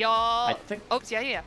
I think Oops, yeah.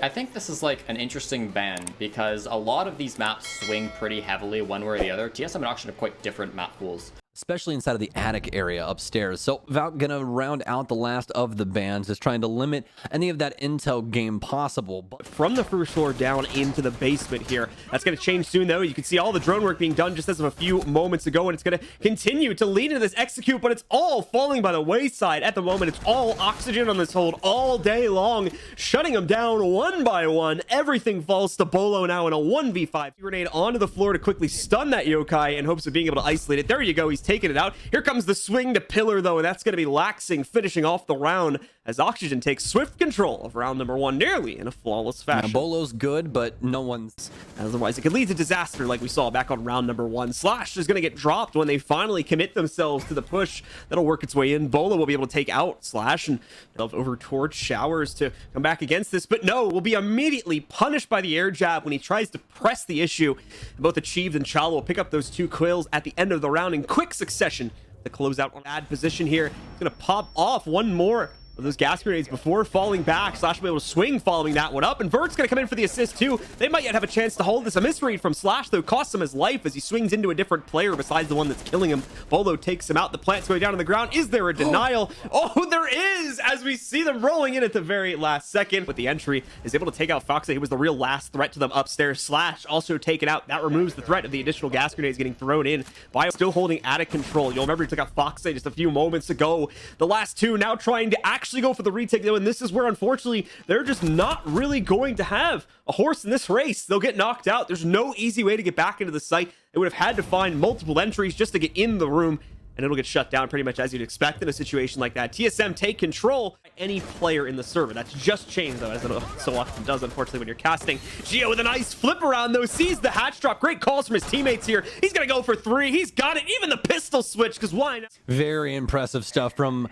I think this is like an interesting ban because a lot of these maps swing pretty heavily one way or the other. TSM and Auction have quite different map pools. Especially inside of the attic area upstairs. So Valk gonna round out the last of the bans, is trying to limit any of that intel game possible. But from the first floor down into the basement here. That's going to change soon, though. You can see all the drone work being done just as of a few moments ago, and it's going to continue to lead into this execute, but it's all falling by the wayside at the moment. It's all oxygen on this hold all day long, shutting them down one by one. Everything falls to Bolo now in a 1v5. Grenade onto the floor to quickly stun that yokai in hopes of being able to isolate it. There you go. He's taking it out. Here comes the swing to pillar, though, and that's going to be Laxing finishing off the round as Oxygen takes swift control of round number 1 nearly in a flawless fashion. Now, Bolo's good, but no one's... Otherwise, it could lead to disaster like we saw back on round number 1. Slash is going to get dropped when they finally commit themselves to the push. That'll work its way in. Bolo will be able to take out Slash and over towards Showers to come back against this, but no, will be immediately punished by the air jab when he tries to press the issue. Both Achieved and Chala will pick up those 2 quails at the end of the round in quick succession. The closeout on bad position here. It's going to pop off one more of those gas grenades before falling back. Slash will be able to swing following that one up, and Vert's going to come in for the assist too. They might yet have a chance to hold this. A misread from Slash, though, costs him his life as he swings into a different player besides the one that's killing him. Bolo takes him out. The plant's going down on the ground. Is there a denial? Oh, there is, as we see them rolling in at the very last second. With the entry, is able to take out Foxy. He was the real last threat to them upstairs. Slash also taken out. That removes the threat of the additional gas grenades getting thrown in. Bio still holding attic control. You'll remember he took out Foxy just a few moments ago. The last 2 now trying to actually go for the retake, though, and this is where unfortunately they're just not really going to have a horse in this race. They'll get knocked out. There's no easy way to get back into the site. They would have had to find multiple entries just to get in the room, and it'll get shut down pretty much as you'd expect in a situation like that. TSM take control by any player in the server. That's just changed, though, as it so often does, unfortunately, when you're casting. Gio with a nice flip around, though, sees the hatch drop. Great calls from his teammates here. He's gonna go for 3. He's got it. Even the pistol switch, because why not? Very impressive stuff from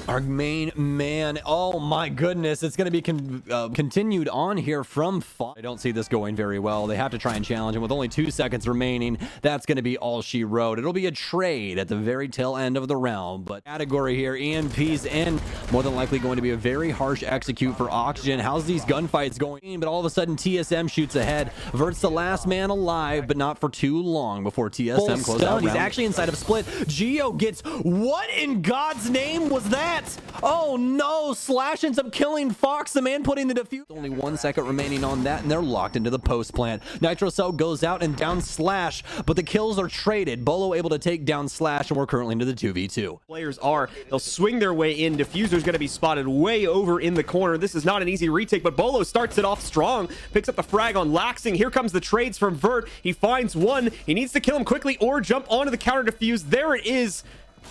our main man. Oh my goodness, it's going to be continued on here from Fox. I don't see this going very well. They have to try and challenge him with only 2 seconds remaining. That's going to be all she wrote. It'll be a trade at the very tail end of the round, but category here, EMP's in. More than likely going to be a very harsh execute for Oxygen. How's these gunfights going? But all of a sudden TSM shoots ahead. Vert's the last man alive, but not for too long before TSM closes out. He's actually inside of Split. Gio gets, what in God's name was that? Oh no, Slash ends up killing Fox, the man putting the defuse. Only 1 second remaining on that, and they're locked into the post plant. Nitro Cell goes out and down Slash, but the kills are traded. Bolo able to take down Slash, and we're currently into the 2v2. Players are, they'll swing their way in. Diffuser's going to be spotted way over in the corner. This is not an easy retake, but Bolo starts it off strong, picks up the frag on Laxing. Here comes the trades from Vert. He finds one. He needs to kill him quickly or jump onto the counter defuse. There it is.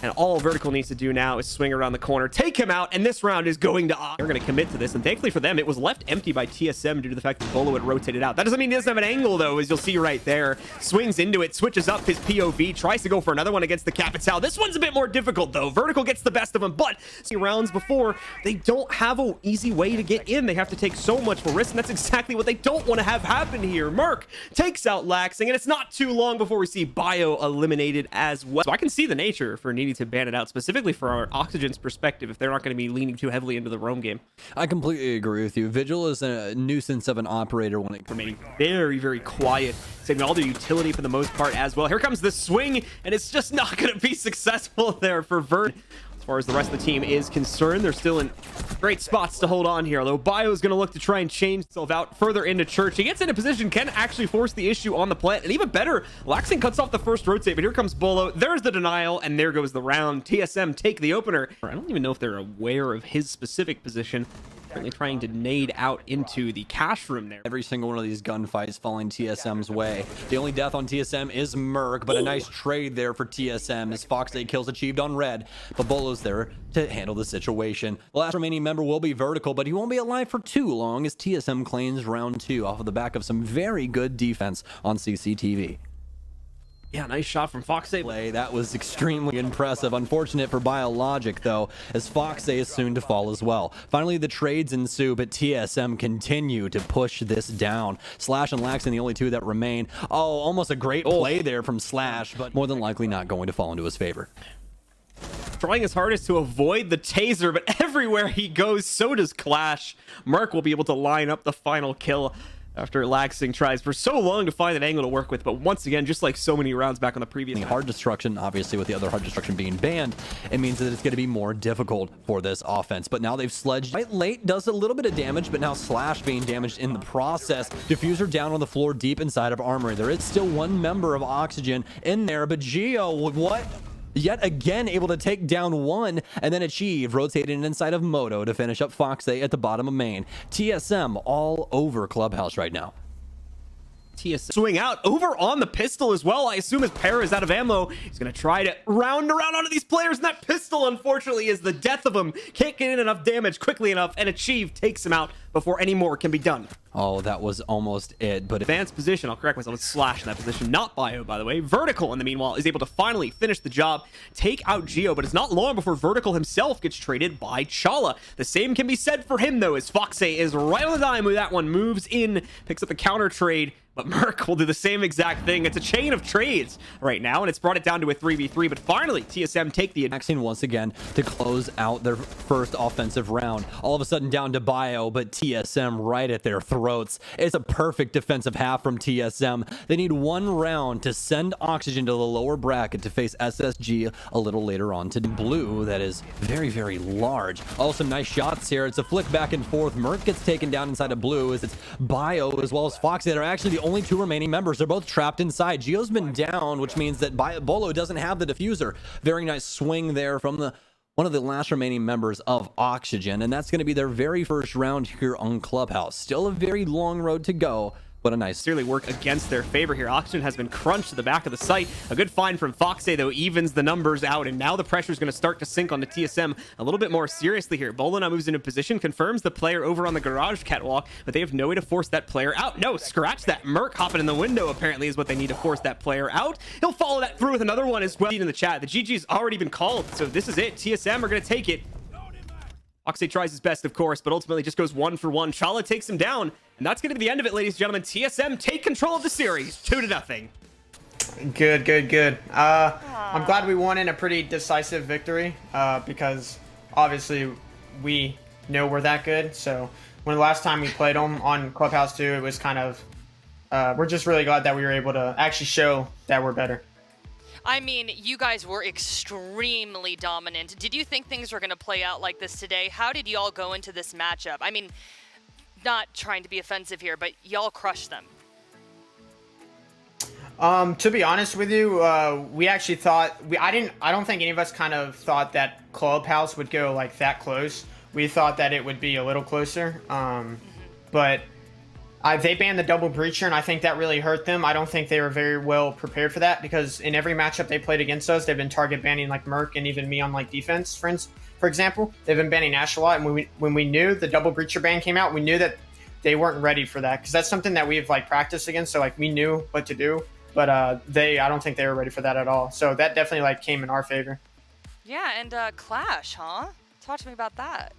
And all Vertical needs to do now is swing around the corner, take him out, and this round is going to... They're going to commit to this, and thankfully for them, it was left empty by TSM due to the fact that Bolo had rotated out. That doesn't mean he doesn't have an angle, though, as you'll see right there. Swings into it, switches up his POV, tries to go for another one against the Capital. This one's a bit more difficult, though. Vertical gets the best of him, but rounds before, they don't have an easy way to get in. They have to take so much more risk, and that's exactly what they don't want to have happen here. Merc takes out Laxing, and it's not too long before we see Bio eliminated as well. So I can see the nature for needing to ban it out, specifically for our Oxygen's perspective, if they're not going to be leaning too heavily into the roam game. I completely agree with you. Vigil is a nuisance of an operator when it remaining very, very quiet, saving all their utility for the most part as well. Here comes the swing, and it's just not going to be successful there for Vert. As far as the rest of the team is concerned, they're still in great spots to hold on here, although Bio is going to look to try and change himself out further into Church. He gets into position, can actually force the issue on the plant, and even better, Laxing cuts off the first rotate, but here comes Bolo. There's the denial, and there goes the round. TSM take the opener. I don't even know if they're aware of his specific position. Currently trying to nade out into the cash room there. Every single one of these gunfights falling TSM's way. The only death on TSM is Merc, but a nice trade there for TSM as Fox 8 kills achieved on red, but Bolo's there to handle the situation. The last remaining member will be Vertical, but he won't be alive for too long as TSM claims round 2 off of the back of some very good defense on CCTV. Yeah, nice shot from Foxay. That was extremely impressive. Unfortunate for Biologic, though, as Foxay is soon to fall as well. Finally, the trades ensue, but TSM continue to push this down. Slash and Laxing, the only 2 that remain. Oh, almost a great play there from Slash, but more than likely not going to fall into his favor. trying his hardest to avoid the taser, but everywhere he goes, so does Clash. Merc will be able to line up the final kill after Laxing tries for so long to find an angle to work with. But once again, just like so many rounds back on the previous hard destruction, obviously with the other hard destruction being banned, it means that it's going to be more difficult for this offense. But now they've sledged right late, does a little bit of damage, but now Slash being damaged in the process. Diffuser down on the floor deep inside of Armory. There is still one member of Oxygen in there, but Geo, what? Yet again able to take down one and then achieve rotating inside of Moto to finish up Foxay at the bottom of main. TSM all over Clubhouse right now. TSM swing out over on the pistol as well. I assume his pair is out of ammo. He's going to try to round around onto these players, and that pistol, unfortunately, is the death of him. Can't get in enough damage quickly enough, and Achieve takes him out before any more can be done. Oh, that was almost it, but advanced position, I'll correct myself, it's Slash in that position, not Bio, by the way. Vertical, in the meanwhile, is able to finally finish the job, take out Geo, but it's not long before Vertical himself gets traded by Chala. The same can be said for him, though, as Foxay is right on the dime with that one, moves in, picks up the counter trade, but Merc will do the same exact thing. It's a chain of trades right now, and it's brought it down to a 3v3, but finally, TSM take the vaccine once again to close out their first offensive round. All of a sudden down to Bio, but TSM right at their throats. It's a perfect defensive half from TSM. They need one round to send Oxygen to the lower bracket to face SSG a little later on. To Blue, that is very, very large. Also, nice shots here. It's a flick back and forth. Merc gets taken down inside of Blue as it's Bio as well as Fox that are actually the only two remaining members. They're both trapped inside. Geo's been down, which means that Bolo doesn't have the diffuser. Very nice swing there from one of the last remaining members of Oxygen, and that's going to be their very first round here on Clubhouse. Still a very long road to go, but a nice sincerely work against their favor here. Oxygen has been crunched to the back of the site. A good find from Foxay, though, evens the numbers out, and now the pressure is going to start to sink on the TSM a little bit more seriously here. Bolo now moves into position, confirms the player over on the garage catwalk, but they have no way to force that player out. No, scratch that. Merc hopping in the window apparently is what they need to force that player out. He'll follow that through with another one as well. In the chat, the GG's already been called, so this is it. TSM are going to take it. Foxay tries his best, of course, but ultimately just goes 1-for-1. Chala takes him down, and that's going to be the end of it, ladies and gentlemen. TSM take control of the series, 2-0. Good. I'm glad we won in a pretty decisive victory because obviously we know we're that good. So when the last time we played them on Clubhouse 2, it was kind of we're just really glad that we were able to actually show that we're better. I mean, you guys were extremely dominant. Did you think things were going to play out like this today? How did y'all go into this matchup? I mean, not trying to be offensive here, but y'all crushed them. To be honest with you, we actually thought I don't think any of us kind of thought that Clubhouse would go like that close. We thought that it would be a little closer, but they banned the double breacher, and I think that really hurt them. I don't think they were very well prepared for that because in every matchup they played against us, they've been target banning like Merc and even me on like defense, for example. They've been banning Ash a lot, and when we knew the double breacher ban came out, we knew that they weren't ready for that because that's something that we've like practiced against, so like we knew what to do, but I don't think they were ready for that at all. So that definitely like came in our favor. Yeah, and Clash, huh? Talk to me about that.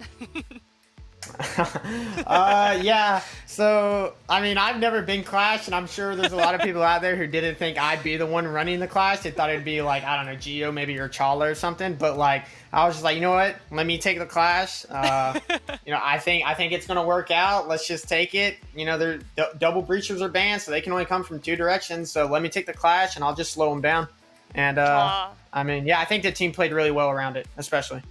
Yeah, so I mean, I've never been Clash, and I'm sure there's a lot of people out there who didn't think I'd be the one running the Clash. They thought it'd be like, I don't know, Geo maybe, or Chala or something, but like I was just like, you know what, let me take the Clash. You know, I think it's gonna work out. Let's just take it. You know, they're double breachers are banned, so they can only come from two directions, so let me take the Clash and I'll just slow them down. And I mean, yeah, I think the team played really well around it, especially.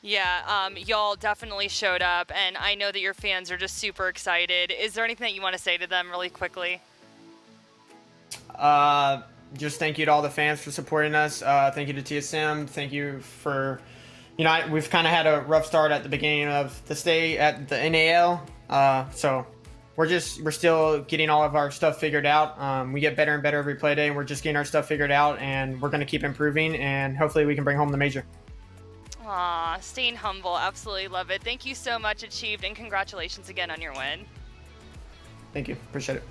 Yeah, y'all definitely showed up, and I know that your fans are just super excited. Is there anything that you want to say to them really quickly? Just thank you to all the fans for supporting us. Thank you to TSM. Thank you for, you know, we've kind of had a rough start at the beginning of the stay at the NAL. So we're still getting all of our stuff figured out. We get better and better every play day, and we're just getting our stuff figured out, and we're going to keep improving, and hopefully we can bring home the major. Aw, staying humble. Absolutely love it. Thank you so much, Achieved, and congratulations again on your win. Thank you. Appreciate it.